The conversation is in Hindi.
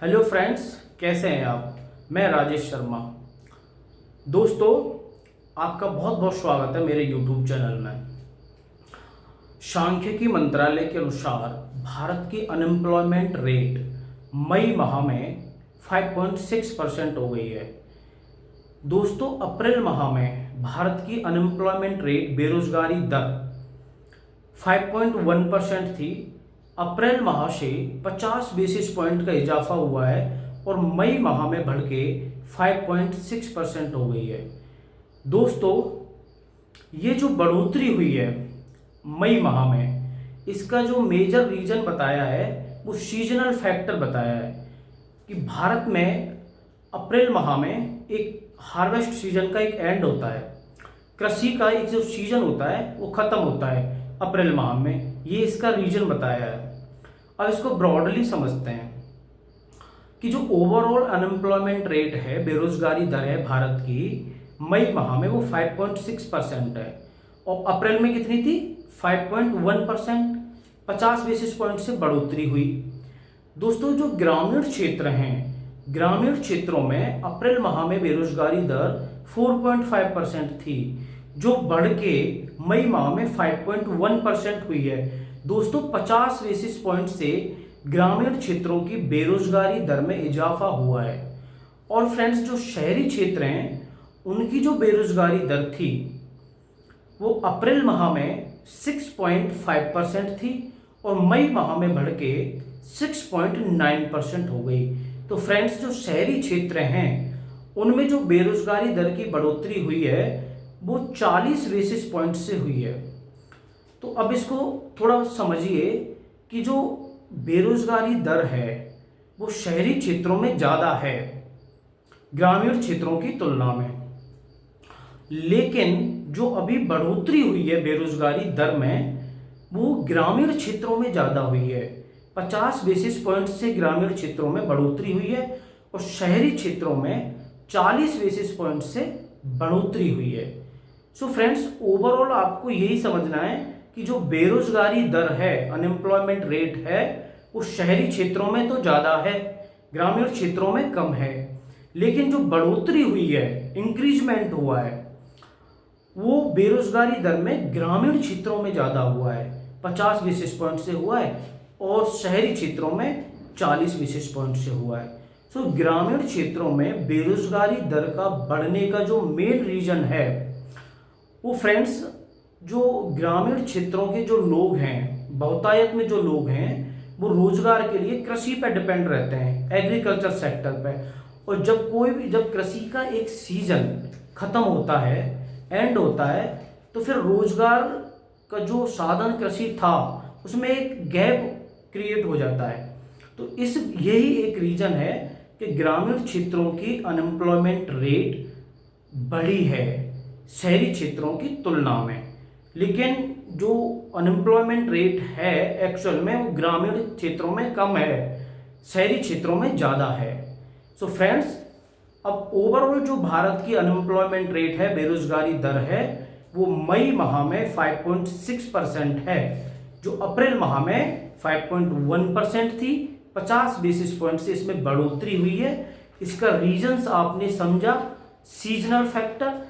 हेलो फ्रेंड्स, कैसे हैं आप। मैं राजेश शर्मा। दोस्तों, आपका बहुत बहुत स्वागत है मेरे यूट्यूब चैनल में। सांख्यिकी मंत्रालय के अनुसार भारत की अनएम्प्लॉयमेंट रेट मई माह में 5.6% हो गई है। दोस्तों, अप्रैल माह में भारत की अनएम्प्लॉयमेंट रेट बेरोजगारी दर 5.1% थी। अप्रैल माह से 50 बेसिस पॉइंट का इजाफा हुआ है और मई माह में बढ़ के 5.6% हो गई है। दोस्तों, ये जो बढ़ोतरी हुई है मई माह में, इसका जो मेजर रीजन बताया है वो सीजनल फैक्टर बताया है कि भारत में अप्रैल माह में एक हार्वेस्ट सीजन का एक एंड होता है। कृषि का एक जो सीजन होता है वो खत्म होता है अप्रैल माह में। ये इसका रीजन बताया है। अब इसको ब्रॉडली समझते हैं कि जो ओवरऑल अनएम्प्लॉयमेंट रेट है, बेरोजगारी दर है भारत की, मई माह में वो 5.6% है और अप्रैल में कितनी थी? 5.1%। 50 बेसिस पॉइंट से बढ़ोतरी हुई। दोस्तों, जो ग्रामीण क्षेत्र हैं, ग्रामीण क्षेत्रों में अप्रैल माह में बेरोजगारी दर 4.5% थी, जो बढ़ के मई माह में 5.1% हुई है। दोस्तों, 50 बेसिस पॉइंट से ग्रामीण क्षेत्रों की बेरोजगारी दर में इजाफा हुआ है। और फ्रेंड्स, जो शहरी क्षेत्र हैं उनकी जो बेरोजगारी दर थी वो अप्रैल माह में 6.5% थी और मई माह में बढ़ के 6.9% हो गई। तो फ्रेंड्स, जो शहरी क्षेत्र हैं उनमें जो बेरोजगारी दर की बढ़ोतरी हुई है वो 40 बेसिस पॉइंट से हुई है। तो अब इसको थोड़ा समझिए कि जो बेरोजगारी दर है वो शहरी क्षेत्रों में ज़्यादा है ग्रामीण क्षेत्रों की तुलना में। लेकिन जो अभी बढ़ोतरी हुई है बेरोजगारी दर में वो ग्रामीण क्षेत्रों में ज़्यादा हुई है। 50 बेसिस पॉइंट से ग्रामीण क्षेत्रों में बढ़ोतरी हुई है और शहरी क्षेत्रों में 40 बेसिस पॉइंट से बढ़ोतरी हुई है। सो फ्रेंड्स, ओवरऑल आपको यही समझना है कि जो बेरोजगारी दर है, अनएम्प्लॉयमेंट रेट है, वो शहरी क्षेत्रों में तो ज़्यादा है, ग्रामीण क्षेत्रों में कम है। लेकिन जो बढ़ोतरी हुई है, इंक्रीजमेंट हुआ है, वो बेरोजगारी दर में ग्रामीण क्षेत्रों में ज़्यादा हुआ है, 50 बेसिस पॉइंट से हुआ है और शहरी क्षेत्रों में 40 बेसिस पॉइंट से हुआ है। सो ग्रामीण क्षेत्रों में बेरोजगारी दर का बढ़ने का जो मेन रीजन है वो फ्रेंड्स, जो ग्रामीण क्षेत्रों के जो लोग हैं, बहुतायत में जो लोग हैं, वो रोजगार के लिए कृषि पर डिपेंड रहते हैं, एग्रीकल्चर सेक्टर पे। और जब कृषि का एक सीजन खत्म होता है, एंड होता है, तो फिर रोजगार का जो साधन कृषि था उसमें एक गैप क्रिएट हो जाता है। तो यही एक रीजन है कि ग्रामीण क्षेत्रों की अनएम्प्लॉयमेंट रेट बढ़ी है शहरी क्षेत्रों की तुलना में। लेकिन जो अनएम्प्लॉयमेंट रेट है एक्चुअल में वो ग्रामीण क्षेत्रों में कम है, शहरी क्षेत्रों में ज़्यादा है। सो फ्रेंड्स, अब ओवरऑल जो भारत की अनएम्प्लॉयमेंट रेट है, बेरोजगारी दर है, वो मई माह में 5.6% है, जो अप्रैल माह में 5.1% थी। 50 बेसिस पॉइंट से इसमें बढ़ोतरी हुई है। इसका रीजंस आपने समझा, सीजनल फैक्टर